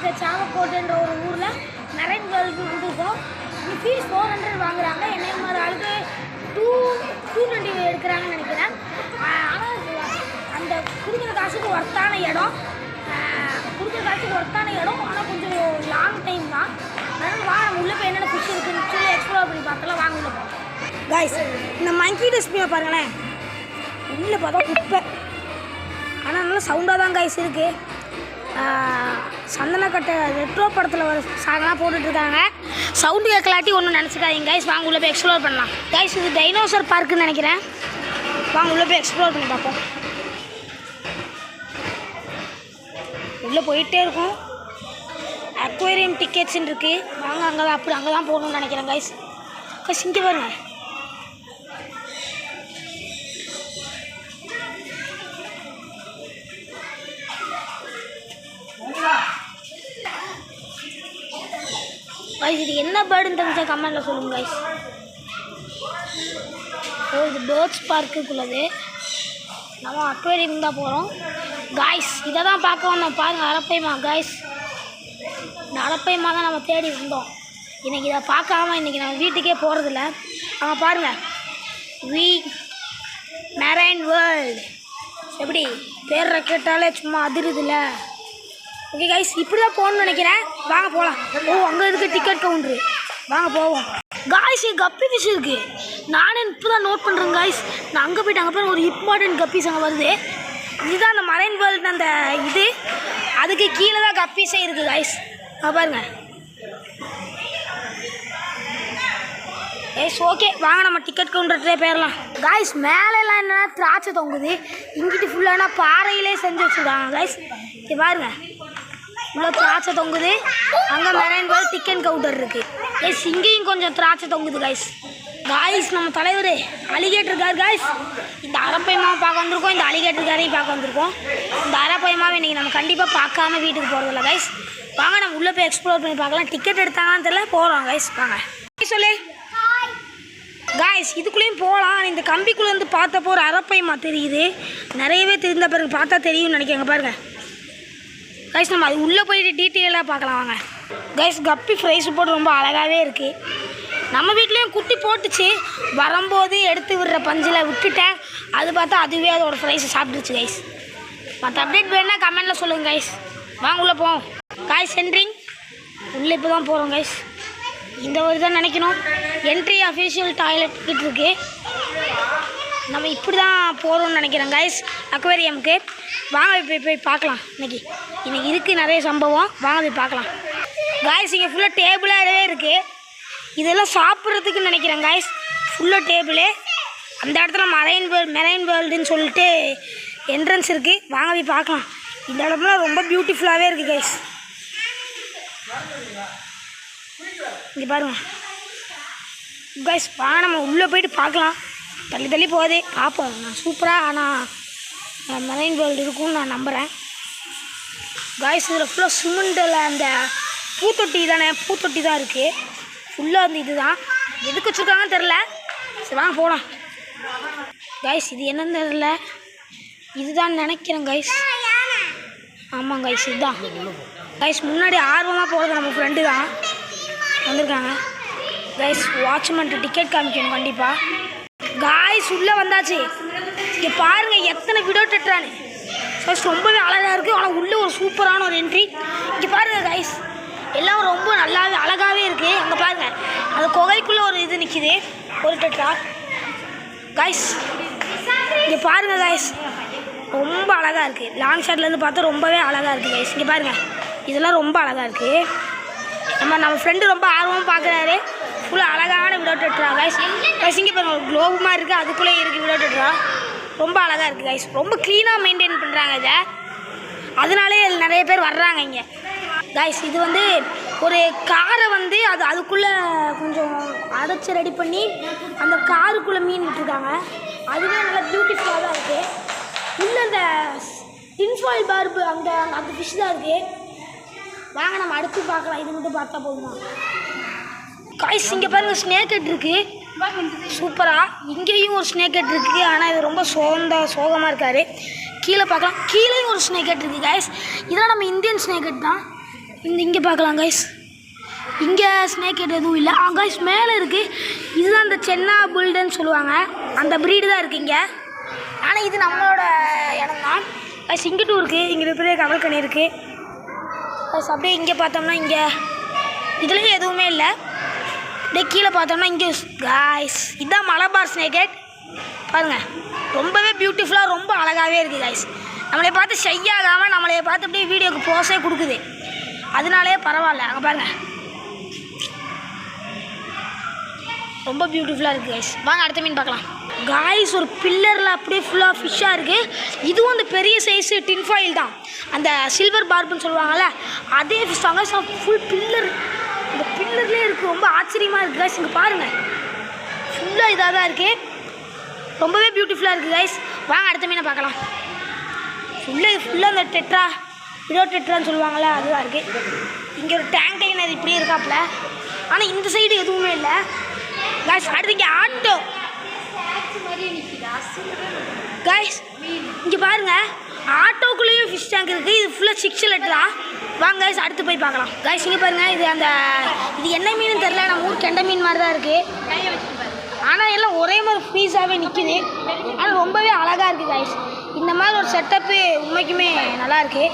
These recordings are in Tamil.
இருக்க சாமக்கோட்டைன்ற ஒரு ஊரில் மெரைன் வேர்ல்டுக்கு வந்துருக்கோம். இங்கே ஃபீஸ் 400 வாங்குறாங்க. என்ன மாதிரி ஆளுக்கு 220 எடுக்கிறாங்கன்னு நினைக்கிறேன். ஆனால் அந்த கொடுக்குற காசுக்கு ஒர்த்தான இடம், ஆனால் கொஞ்சம் லாங் டைம் தான். அதனால் வாங்க நம்ம உள்ளே போய் என்னென்ன ஃபிஷ் இருக்குன்னு சொல்லி எக்ஸ்ப்ளோர் பண்ணி பார்க்கலாம். வாங்க உள்ள போகிறோம். காய்ஸ், இந்த மங்கி டஸ்ட்பினை பாருங்களேன். உள்ளே பார்த்தா குப்பை, ஆனால் நல்லா சவுண்டாக தான் காய்ஸ் இருக்குது. சந்தனக்கட்டை ரெட்ரோ படத்தில் வர சாங்கெல்லாம் போட்டுட்ருக்காங்க. சவுண்டு கேட்கலாட்டி ஒன்றும் நினச்சிக்காதீங்க காய்ஸ். வாங்க உள்ளே போய் எக்ஸ்ப்ளோர் பண்ணலாம். காய்ஸ், இது டைனோசர் பார்க்குன்னு நினைக்கிறேன். வாங்க உள்ளே போய் எக்ஸ்ப்ளோர் பண்ணி பார்ப்போம். உள்ளே போயிட்டே இருக்கும். அக்வேரியம் டிக்கெட்ஸ்ன்னு இருக்குது. வாங்க அங்கே தான் போகணும்னு நினைக்கிறேன் காய்ஸ். இங்கே பாருங்க. காய்ஸ், இது என்ன பேர்டுன்னு தெரிஞ்சா கமெண்டில் சொல்லுங்கள் காய்ஸ். இது பேர்ட்ஸ் பார்க்குக்குள்ளது. நம்ம அக்வேரியம் தான் போகிறோம் காய்ஸ். இதை தான் பார்க்க வந்தோம். பாருங்கள், அரப்பைமா காய்ஸ். இந்த அரப்பைமா தான் நம்ம தேடி வந்தோம். இன்றைக்கி இதை பார்க்காம இன்றைக்கி நம்ம வீட்டுக்கே போகிறதில்ல. அவங்க பாருங்கள், மெரைன் வேர்ல்டு எப்படி பேர் கேட்டாலே சும்மா அதிருதில்ல. ஓகே காய்ஸ், இப்படி தான் போகணும்னு நினைக்கிறேன். வாங்க போகலாம். அங்கே இருக்குது டிக்கெட் கவுண்ட்ரு. வாங்க போவோம். காய்ஸ், கப்பி ஃபிஷ் இருக்குது. நானே இப்போ தான் நோட் பண்ணுறேன் காய்ஸ். நான் அங்கே போய்ட்டு அங்கே போய் ஒரு இம்பார்ட்டன்ட் கப்பீஸ் அங்கே வருது. இதுதான் அந்த மரைன் வேர்ல்டு அந்த இது. அதுக்கு கீழே தான் கப்பீஸே இருக்குது காய்ஸ். பாருங்க ஓகே, வாங்க நம்ம டிக்கெட் கவுண்டர்கிட்டே போயிடலாம் காய்ஸ். மேலெல்லாம் என்னென்னா திராட்சை தொங்குது. இங்கிட்டு ஃபுல்லானா பாறையிலே செஞ்சு வச்சுருக்காங்க காய்ஸ். இங்கே பாருங்க, இவ்வளோ திராட்சை தொங்குது. அங்கே மெரைன் வேர்ல்டு டிக்கெட் கவுண்டர் இருக்குது. இங்கேயும் கொஞ்சம் திராட்சை தொங்குது காய்ஸ். நம்ம தலைவர் அலிகேட்டர் இருக்கார் காய்ஸ். இந்த அரப்பையமாவை பார்க்க வந்திருக்கோம். இந்த அலிகேட்டருக்காரையும் பார்க்க வந்திருக்கோம். இந்த அரப்பையமாவை இன்றைக்கி நம்ம கண்டிப்பாக பார்க்காம வீட்டுக்கு போகிறதில்ல காய்ஸ். வாங்க நம்ம உள்ளே போய் எக்ஸ்ப்ளோர் பண்ணி பார்க்கலாம். டிக்கெட் எடுத்தாங்கன்னு தெரியல, போகிறோம் காய்ஸ். வாங்க சொல்லு காய்ஸ், இதுக்குள்ளேயும் போகலாம். இந்த கம்பிக்குள்ளேருந்து பார்த்தப்போ ஒரு அரப்பையமா தெரியுது. நிறையவே தெரிந்த பிறகு பார்த்தா தெரியும்னு நினைக்கிறேங்க. பாருங்கள் காய்ஸ், நம்ம அது உள்ளே போயிட்டு டீட்டெயிலாக பார்க்கலாம். வாங்க காய்ஸ், கப்பி ஃப்ரைஸ் போட்டு ரொம்ப அழகாகவே இருக்குது. நம்ம வீட்லேயும் குட்டி போட்டுச்சு. வரும்போது எடுத்து விடுற பஞ்சில் விட்டுட்டேன். அது பார்த்தா அதுவே அதோடய ஃப்ரைஸை சாப்பிட்டுச்சு காய்ஸ். மற்ற அப்டேட் வேணால் கமெண்டில் சொல்லுங்கள் காய்ஸ். வாங்க உள்ளே போவோம் காய்ஸ். என்ட்ரிங் உள்ளே இப்போ தான் போகிறோம் காய்ஸ். இந்த ஒரு தான் நினைக்கணும். என்ட்ரி அஃபிஷியல் டாய்லெட் கிட்ட இருக்குது. நம்ம இப்படி தான் போகிறோம்னு நினைக்கிறேன் காய்ஸ் அக்வேரியமுக்கு. வாங்க போய் பார்க்கலாம். இன்றைக்கி இருக்குது நிறைய சம்பவம். வாங்க போய் பார்க்கலாம் காய்ஸ். இங்கே ஃபுல்லாக டேபிளாகவே இருக்குது. இதெல்லாம் சாப்பிட்றதுக்குன்னு நினைக்கிறேன் காய்ஸ். ஃபுல்லாக டேபிளு. அந்த இடத்துல மெரைன் வேர்ல்டுன்னு சொல்லிட்டு என்ட்ரன்ஸ் இருக்குது. வாங்க போய் பார்க்கலாம். இந்த இடம்லாம் ரொம்ப பியூட்டிஃபுல்லாகவே இருக்குது காய்ஸ். இங்கே பாருங்கள் காய்ஸ். வாங்க நம்ம உள்ளே போய்ட்டு பார்க்கலாம். தள்ளி போகுது, பார்ப்போம். நான் சூப்பராக ஆனால் மெரைன் வேர்ல்டு இருக்கும்னு நான் நம்புகிறேன் காய்ஸ். இதில் ஃபுல்லாக சிமெண்டில் அந்த பூத்தொட்டி தான் இருக்குது. ஃபுல்லாக வந்து இது தான் எதுக்கு வச்சுருக்காங்கன்னு தெரில. சரி வாங்க போகலாம் காய்ஸ். இது என்னன்னு தெரில, இதுதான் நினைக்கிறேன் காய்ஸ். ஆமாம் காய்ஸ், இதுதான் காய்ஸ். முன்னாடி ஆர்வமாக போகிறது நம்ம ஃப்ரெண்டு தான் வந்திருக்காங்க காய்ஸ். வாட்ச்மேன்ட்டு டிக்கெட் காமிக்கணும் கண்டிப்பாக காய்ஸ். உள்ளே வந்தாச்சு. இங்கே பாருங்கள் எத்தனை வீடியோ டெட்ரானு காய்ஸ். ரொம்பவே அழகாக இருக்குது. ஆனால் உள்ளே ஒரு சூப்பரான ஒரு என்ட்ரி. இங்கே பாருங்கள் காய்ஸ், எல்லாம் ரொம்ப நல்லாவே அழகாகவே இருக்குது. அங்கே பாருங்கள், அந்த குகைக்குள்ளே ஒரு இது நிற்கிது, ஒரு டெட்ரா காய்ஸ். இங்கே பாருங்கள் காய்ஸ், ரொம்ப அழகாக இருக்குது. லாங் ஷாட்லேருந்து பார்த்தா ரொம்பவே அழகாக இருக்குது காய்ஸ். இங்கே பாருங்கள், இதெல்லாம் ரொம்ப அழகாக இருக்குது. நம்ம ஃப்ரெண்டு ரொம்ப ஆர்வமாக பார்க்குறாரு. ஃபுல்லாக அழகான வீடியோ டெட்ரா காய்ஸ். இங்கே பாருங்கள், ஒரு குளோபுமா இருக்குது, அதுக்குள்ளே இருக்குது வீடியோ டெட்ரா. ரொம்ப அழகாக இருக்குது காய்ஸ். ரொம்ப க்ளீனாக மெயின்டைன் பண்ணுறாங்க இதை. அதனாலே நிறைய பேர் வர்றாங்க இங்கே காய்ஸ். இது வந்து ஒரு காரை வந்து அதுக்குள்ளே கொஞ்சம் அடைச்சி ரெடி பண்ணி அந்த காருக்குள்ளே மீன் விட்டுருக்காங்க. அதுவே நல்லா பியூட்டிஃபுல்லாக தான் இருக்குது. உள்ளே அந்த டின்ஃபாயில் பார்பு அந்த ஃபிஷ் தான் இருக்குது. வாங்க நம்ம அடுத்து பார்க்கலாம். இது மட்டும் பார்த்தா போதுமா காய்ஸ். இங்கே பாருங்கள், ஸ்னேக் ஹெட் இருக்குது சூப்பராக. இங்கேயும் ஒரு ஸ்னேக் ஹெட் இருக்குது. ஆனால் இது ரொம்ப சோகமாக இருக்கார். கீழே பார்க்கலாம், கீழேயும் ஒரு ஸ்னேக் ஹெட் இருக்குது காய்ஸ். இதெல்லாம் நம்ம இந்தியன் ஸ்னேக் ஹெட் தான். இங்கே பார்க்கலாம் கைஸ். இங்கே ஸ்னேக் ஹெட் எதுவும் இல்லை. கைஸ் மேலே இருக்குது. இதுதான் இந்த சென்னா புல்டன்னு சொல்லுவாங்க, அந்த ப்ரீடு தான் இருக்குது இங்கே. ஆனால் இது நம்மளோட இடம் தான் கைஸ். இங்கிட்டும் இருக்குது, இங்கே பெரிய கவல்கனி இருக்குது கைஸ். அப்படியே இங்கே பார்த்தோம்னா இங்கே இதுலேயும் எதுவுமே இல்லை. அப்படியே கீழே பார்த்தோம்னா இங்கே கைஸ் இதுதான் மலபார் ஸ்னேக் ஹெட் பாருங்கள். ரொம்பவே பியூட்டிஃபுல்லாக ரொம்ப அழகாகவே இருக்குது கைஸ். நம்மளை பார்த்து ஷையாகாமல் நம்மளை பார்த்து அப்படியே வீடியோக்கு போஸே கொடுக்குது, அதனாலே பரவாயில்ல. அங்கே பாருங்கள் ரொம்ப பியூட்டிஃபுல்லாக இருக்குது கைஸ். வாங்க அடுத்த மீன் பார்க்கலாம் கைஸ். ஒரு பில்லரில் அப்படியே ஃபுல்லாக ஃபிஷ்ஷாக இருக்குது. இதுவும் அந்த பெரிய சைஸு டின்ஃபாயில் தான், அந்த சில்வர் பார்புன்னு சொல்லுவாங்கள்ல அதே ஃபிஷ் தாங்க. ஃபுல் பில்லர், இந்த பில்லர்லேயே இருக்குது. ரொம்ப ஆச்சரியமாக இருக்குது கைஸ். இங்கே பாருங்கள் ஃபுல்லாக இதாக தான் இருக்குது, ரொம்பவே பியூட்டிஃபுல்லாக இருக்குது கைஸ். வாங்க அடுத்த மீனை பார்க்கலாம். ஃபுல்லாக அந்த டெட்ரா விடோ டெட்ரான்னு சொல்லுவாங்கள்ல அதுதான் இருக்குது. இங்கே ஒரு டேங்க் லைனர் இப்படியே இருக்காப்புல, ஆனால் இந்த சைடு எதுவுமே இல்லை கைஸ். அடுத்து இங்கே ஆட்டோ கைஸ். இங்கே பாருங்கள் ஆட்டோக்குள்ளேயும் ஃபிஷ் டேங்க் இருக்குது. இது ஃபுல்லாக 6 லிட்டர் தான். வாங்க கைஸ் அடுத்து போய் பார்க்கலாம் கைஸ். இங்கே பாருங்கள் இது என்ன மீன் தெரில, நம்ம ஊர் கெண்டை மீன் மாதிரி தான் இருக்குது. ஆனால் எல்லாம் ஒரே மாதிரி ஃப்ரீஸாகவே நிற்கிது, ஆனால் ரொம்பவே அழகாக இருக்குது கைஸ். இந்த மாதிரி ஒரு செட்டப்பு உண்மைக்குமே நல்லாயிருக்கு.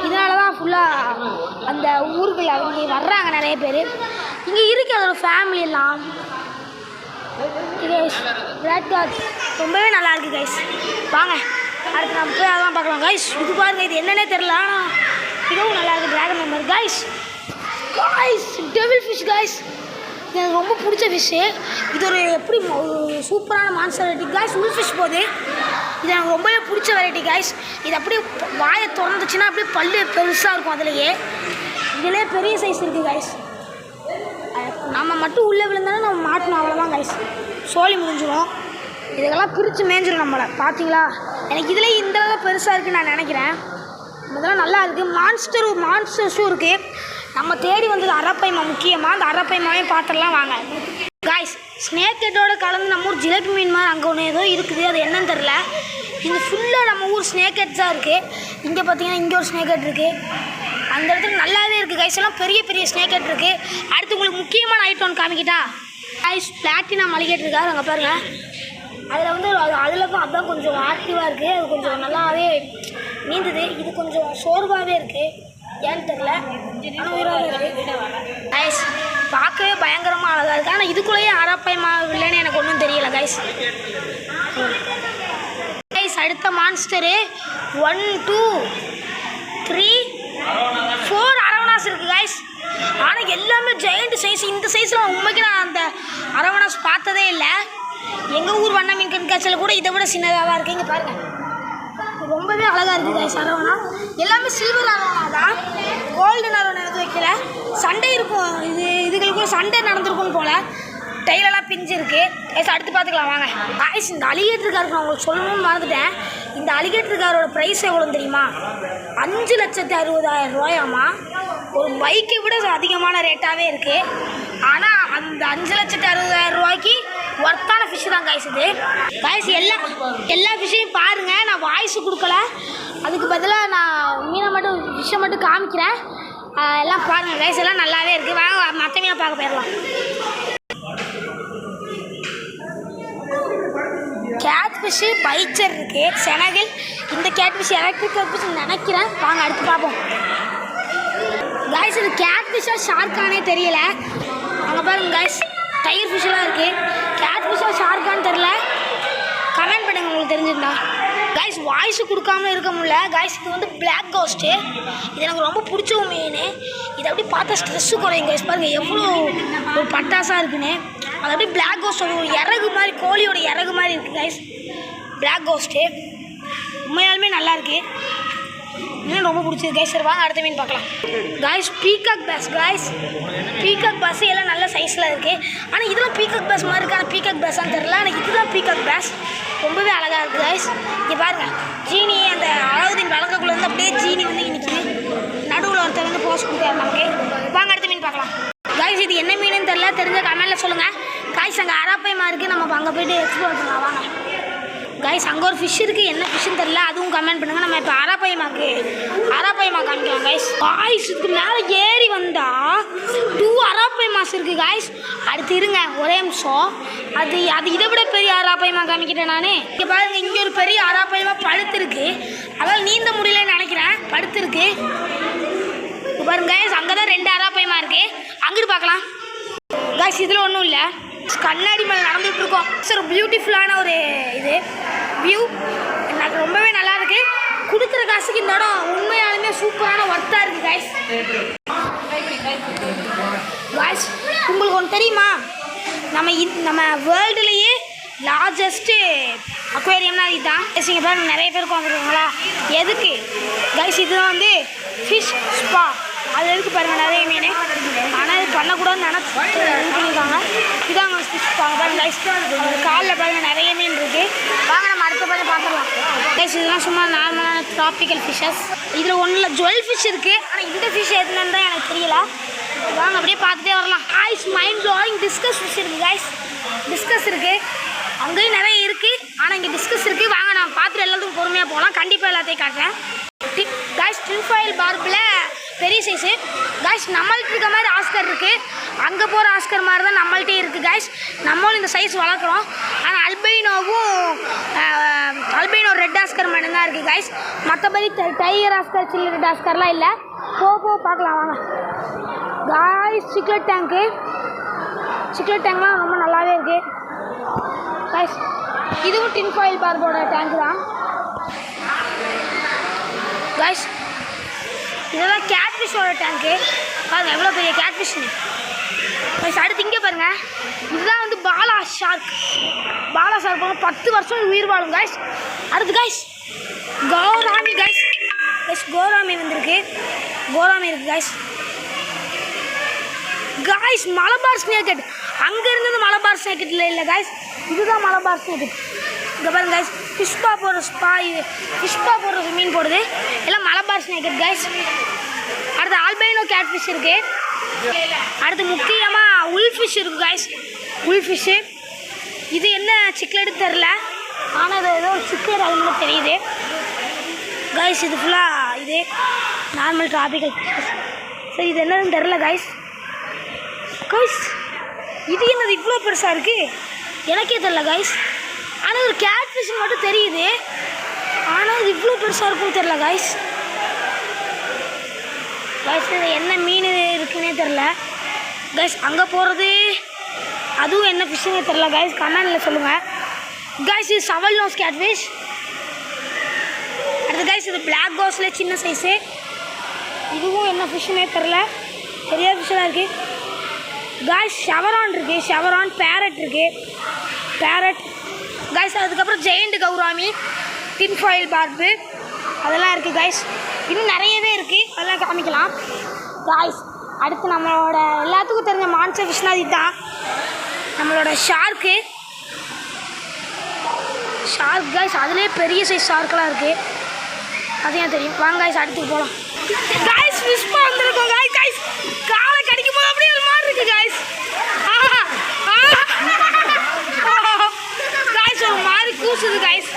இதனால தான் ஃபுல்லாக அந்த ஊருக்கு அவங்க வர்றாங்க நிறைய பேர். இங்கே இருக்குது அதோட ஃபேமிலி எல்லாம். ரெட் கார்ட் ரொம்பவே நல்லாயிருக்கு கைஸ். வாங்க அடுத்து நம்ம போய் அதெல்லாம் பார்க்கலாம் கைஸ். இது பாருங்கள் இது என்னன்னே தெரில, ஆனால் இதுவும் நல்லாயிருக்கு. Dragon member guys. Devil fish guys, எனக்கு ரொம்ப பிடிச்ச ஃபிஷ்ஷு. இது ஒரு எப்படி ஒரு சூப்பரான மான்ஸ்டர் வெரைட்டி கைஸ். உள் ஃபிஷ் போகுது, இது எனக்கு ரொம்பவே பிடிச்ச வெரைட்டி கைஸ். இது அப்படியே வாயை திறந்துச்சுன்னா அப்படியே பல்லு பெருசாக இருக்கும். இதிலே பெரிய சைஸ் இருக்குது கைஸ். நம்ம மட்டும் உள்ளே விழுந்தாலும் நம்ம மாட்டணும், அவ்வளோதான் கைஸ். சோழி முடிஞ்சிடும். இதுக்கெல்லாம் பிரித்து மேய்ஞ்சிடும் நம்மளை. பார்த்தீங்களா, எனக்கு இதிலே இந்த அளவு பெருசாக இருக்குதுன்னு நான் நினைக்கிறேன். இதெல்லாம் நல்லா இருக்குது. மான்ஸ்டர்ஸும் இருக்குது. நம்ம தேடி வந்தது அரப்பைமா, முக்கியமாக அந்த அரப்பைமாவையும் பார்த்துடலாம் வாங்க கைஸ். ஸ்னேக் ஹெட்டோட கலந்து நம்ம ஊர் ஜிலேபி மீன் மாதிரி அங்கே ஒன்று ஏதோ இருக்குது, அது என்னன்னு தெரில. இது ஃபுல்லாக நம்ம ஊர் ஸ்னேக் ஹெட்ஸ் தான் இருக்குது. இங்கே பார்த்தீங்கன்னா இங்கே ஒரு ஸ்னேக் ஹெட் இருக்குது, அந்த இடத்துல நல்லாவே இருக்குது கைஸ். எல்லாம் பெரிய பெரிய ஸ்னேக் ஹெட் இருக்குது. அடுத்து உங்களுக்கு முக்கியமான ஐட்டம் ஒன்று காமிக்கிட்டா கைஸ். பிளாட்டினா மளிகை இருக்காரு அங்கே பாருங்கள். அதில் வந்து அதில் தான் அதுதான் கொஞ்சம் ஆக்டிவாக இருக்குது, அது கொஞ்சம் நல்லாவே நீந்துது. இது கொஞ்சம் சோர்வாகவே இருக்குது, ஏன்னு தெரில, ஆனால் உயிராகவே இருக்குது கைஸ். பார்க்கவே பயங்கரமாக அழகாக இருக்குது. ஆனால் இதுக்குள்ளேயே அரப்பைமா இல்லைன்னு எனக்கு ஒன்றும் தெரியலை கைஸ். கைஸ் அடுத்த மான்ஸ்டரு 1 2 3 4 அரவணாஸ் இருக்குது கைஸ். ஆனால் எல்லாமே ஜெயண்ட் சைஸ். இந்த சைஸில் உண்மைக்கு நான் அந்த அரவணாஸ் பார்த்ததே இல்லை. எங்கள் ஊர் வண்ண மீன் கண்காட்சியில் கூட இதை விட சின்னதாக தான் இருக்குது. இங்கே பாருங்கள் ரொம்பவே அழகாக இருக்குது கைஸ். அரவணா எல்லாமே சில்வர் அரவணா தான், கோல்டன் அரவணா எடுத்து வைக்கல. சண்டை இருக்கும், இதுகளுக்குள்ள சண்டை நடந்திருக்கும் போல். டைலெல்லாம் பிஞ்சு இருக்குது கைஸ். அடுத்து பார்த்துக்கலாம் வாங்க கைஸ். இந்த அலிகேட்டர் காருக்கு நான் உங்களுக்கு சொல்லணும்னு மறந்துட்டேன். இந்த அலிகேட்டர் காரோட ப்ரைஸ் எவ்வளோ தெரியுமா? 5,60,000 ரூபாயாமா. ஒரு பைக்கை விட அதிகமான ரேட்டாகவே இருக்குது. ஆனால் அந்த 5,60,000 ரூபாய்க்கு ஒர்த்தான ஃபிஷ்ஷு தான் கைஸ் இது. கைஸ் எல்லா ஃபிஷ்ஷையும் பாருங்கள். நான் வாய்ஸ் கொடுக்கல, அதுக்கு பதிலாக நான் ஃபிஷ்ஷை மட்டும் காமிக்கிறேன். எல்லாம் பாருங்கள் கைஸ், எல்லாம் நல்லாவே இருக்குது. வாங்க மற்ற மீனை பார்க்க போயிடலாம். கேட் ஃபிஷ்ஷு பைச்சர் இருக்குது, செனகல். இந்த gate fish electric gate fish நினைக்கிறேன். வாங்க அடுத்து பார்ப்போம் கைஸ். இது கேட் ஃபிஷ்ஷாக ஷார்க்கானே தெரியல. அங்கே பாருங்க கைஸ், டயர் ஃபிஷ்ஷெல்லாம் இருக்குது. கேட் ஃபிஷ்ஷாக ஷார்க்கான்னு தெரில, கமெண்ட் பண்ணுங்கள் உங்களுக்கு தெரிஞ்சிருந்தா கைஸ். வாய்ஸு கொடுக்காம இருக்க முடியல கைஸ். இது வந்து பிளாக் கோஸ்ட்டு. இது எனக்கு ரொம்ப பிடிச்ச மீன். இது அப்படி பார்த்தா ஸ்ட்ரெஸ்ஸு குறையும் கைஸ். பாருங்கள் எவ்வளோ ஒரு பட்டாசாக இருக்குன்னு. அது அப்படியே பிளாக் கோஸ்ட் ஒரு இறகு மாதிரி, கோழியோட இறகு மாதிரி இருக்குது கைஸ். பிளாக் கோஸ்ட்டு உண்மையாலுமே நல்லாயிருக்கு, இன்னும் ரொம்ப பிடிச்சிருக்கு கைஸ். சரி வாங்க அடுத்த மீன் பார்க்கலாம் guys. Peacock bass guys. Peacock bass எல்லாம் நல்ல சைஸில் இருக்குது. ஆனால் இதெல்லாம் பீகாக் பேஸ் மாதிரி இருக்குது, ஆனால் பீகாக் பேஸான்னு தெரில. ஆனால் இதுதான் பீகாக் பேஸ், ரொம்பவே அழகாக இருக்குது கைஸ். இங்கே பாருங்கள் ஜீனி, அந்த அழகுதின் வழக்கக்குள்ளேருந்து அப்படியே ஜீனி வந்து நிற்கிது. நடுவில் ஒருத்தர் வந்து போஸ்ட் கொடுத்தாரு நமக்கு. வாங்க அடுத்த மீன் பார்க்கலாம் கைஸ். இது என்ன மீனுன்னு தெரில, தெரிஞ்ச கமெண்ட்டில் சொல்லுங்கள் கைஸ். அங்கே அரப்பைமா இருக்குது, நம்ம அங்கே போய்ட்டு எக்ஸ்ப்ளோர் பண்ணலாம் வாங்க கைஸ் அங்கே ஒரு ஃபிஷ் இருக்குது, என்ன ஃபிஷ்ஷுன்னு தெரில, அதுவும் கமெண்ட் பண்ணுங்கள். நம்ம இப்போ அராப்பையமா காமிக்கலாம் கைஸ். இதுக்கு மேலே ஏறி வந்தால் 2 அராப்பைமாஸ் இருக்குது கைஸ். அடுத்து இருங்க ஒரே நிமிஷம், அது இதை விட பெரிய அராப்பையமா காமிக்கிறேன் நான். இங்கே பாருங்க, இங்கே ஒரு பெரிய அராப்பையமா படுத்துருக்கு, அதாவது நீந்த முடியலன்னு நினைக்கிறேன், படுத்துருக்கு. இப்போ பாருங்க கைஸ், அங்கே தான் 2 அராப்பையமா இருக்குது, அங்கிட்டு பார்க்கலாம் கைஸ். இதில் ஒன்றும் இல்லை, கண்ணாடி மேலே நடந்துகிட்டு இருக்கோம். சார் பியூட்டிஃபுல்லான ஒரு இது வியூ, எனக்கு ரொம்பவே நல்லா இருக்குது. கொடுக்குற காசுக்கு இந்த இடம் உண்மையாலுமே சூப்பரான ஒர்த்தாக இருக்குது கைஸ். கைஸ் உங்களுக்கு ஒன்று தெரியுமா, நம்ம வேர்ல்டுலேயே லார்ஜஸ்ட்டு அக்வேரியம்னா இதுதான். இங்கே பாருங்க நிறைய பேர் உட்காந்துருக்காங்களா, எதுக்கு கைஸ்? இதுதான் வந்து ஃபிஷ் ஸ்பா. அது எதுக்கு பாருங்கள், நிறைய மீன், ஆனால் இது பண்ணக்கூடாதுன்னு பண்ணியிருக்காங்க. இதாங்க ஃபிஷ் ஸ்பா பாருங்க கைஸ். காலில் பாருங்க நிறைய மீன் இருக்குது. வாங்க நம்ம அடுத்த பாருங்க பார்த்துக்கலாம் கைஸ். இதெல்லாம் சும்மா நார்மலான ட்ராபிக்கல் ஃபிஷ்ஷஸ். இதில் ஒன்றில் ஜுவல் ஃபிஷ் இருக்குது, ஆனால் இந்த ஃபிஷ் எதுன்னு தான் எனக்கு தெரியல. வாங்க அப்படியே பார்த்துட்டே வரலாம். Guys mind blowing discuss fish இருக்குது கைஸ். டிஸ்கஸ் இருக்குது, அங்கேயும் நிறைய இருக்குது, ஆனால் இங்கே டிஸ்கஸ் இருக்குது. வாங்க நான் பார்த்துட்டு எல்லாத்துக்கும் பொறுமையாக போகலாம், கண்டிப்பாக எல்லாத்தையும் காட்டுறேன் கைஸ். டின்ஃபாயில் பார்பில் பெரிய சைஸு கைஸ். நம்மள்ட்ட இருக்க மாதிரி ஆஸ்கர் இருக்குது, அங்கே போகிற ஆஸ்கர் மாதிரி தான் நம்மள்ட்டே இருக்குது கைஸ். நம்மளும் இந்த சைஸ் வளர்க்குறோம், ஆனால் அல்பைனோ ரெட் ஆஸ்கர் மட்டும்தான் இருக்குது கைஸ். மற்றபடி டைகர் ஆஸ்கர், சில்லி ரெட் ஆஸ்கர்லாம் இல்லை. போக பார்க்கலாம் வாங்க கைஸ். சிக்லெட் டேங்க்லாம் ரொம்ப நல்லாவே இருக்குது கைஸ். இதுவும் டின்ஃபாயில் பார்போட டேங்க் தான் கைஸ். இதெல்லாம் கேட்ஃபிஷோட டேங்க்கு பாருங்கள், எவ்வளோ பெரிய கேட்ஃபிஷ்னு கைஸ். அடுத்து இங்கே பாருங்கள், இதுதான் வந்து பாலா ஷார்க் வந்து 10 வருஷம் உயிர் வாழும் கைஸ். அடுத்து கைஸ் கௌராமி கைஸ். கோராமி வந்திருக்கு, கோராமி இருக்குது கைஸ். மலபார் ஸ்னேக்கெட், அங்கே இருந்தது மலபார் ஸ்னேக்கெட்டில் இல்லை கைஸ், இதுதான் மலபார் ஸ்னேக்கெட். இங்கே பாருங்க கைஸ், ஃபிஷ்பா போடுற மீன் போடுது, எல்லாம் மலபார் ஸ்னேக்கெட் கைஸ். அடுத்து ஆல்பைனோ கேட்ஃபிஷ் இருக்குது. அடுத்து முக்கியமாக உல்ஃபிஷ் இருக்குது கைஸ். உல்ஃபிஷ்ஷு இது என்ன சிக்லெட்டு தெரில, ஆனால் இது ஏதோ சிக்கர் அது மாதிரி தெரியுது கைஸ். இது ஃபுல்லாக இது நார்மல் ட்ராபிக்கல் ஃபிஷ்ஷஸ். சரி இது என்னதுன்னு தெரில கைஸ். இது என்னது இவ்வளோ பெருசாக இருக்குது, எனக்கே தெரில கைஸ். ஆனால் ஒரு கேட்ஃபிஷ் மட்டும் தெரியுது, ஆனால் இது இவ்வளோ பெருசாக இருக்கும்னு தெரில கைஸ். இது என்ன மீன் இருக்குன்னே தெரில கைஸ். அங்கே போகிறது அதுவும் என்ன ஃபிஷ்ஷுன்னே தெரில கைஸ், கமெண்டில் சொல்லுங்கள் கைஸ். இது சவல் நோஸ் கேட்ஃபிஷ். அடுத்து கைஸ் இது பிளாக் கோஸ்ல சின்ன சைஸு, இதுவும் என்ன ஃபிஷ்ஷுன்னே தெரில, பெரிய ஃபிஷ்ஷாக இருக்குது கைஸ். ஷெவரான் இருக்குது, ஷெவரான் பேரட் இருக்குது, பேரட் கைஸ். அதுக்கப்புறம் ஜெயண்ட் கௌராமி, டின்ஃபாயில் பார்பு அதெல்லாம் இருக்குது கைஸ். இன்னும் நிறையவே இருக்குது, அதெல்லாம் காமிக்கலாம் கைஸ். அடுத்து நம்மளோட எல்லாத்துக்கும் தெரிஞ்ச மான்ஸ்டர் ஃபிஷ்னா இதுதான் நம்மளோட ஷார்க்கு கைஸ். அதுலேயே பெரிய சைஸ் ஷார்க்கெலாம் இருக்குது, அதையும் தெரியும். வாங்க கைஸ் அடுத்துக்கு போகலாம் கைஸ். ஃபிஷ் வந்துருக்கோம் கைஸ். காலை கடிக்கும் போது அப்படியே ஒரு மாதிரி இருக்குது கைஸ். கைஸ் ஒரு மாதிரி கூசுது கைஸ்.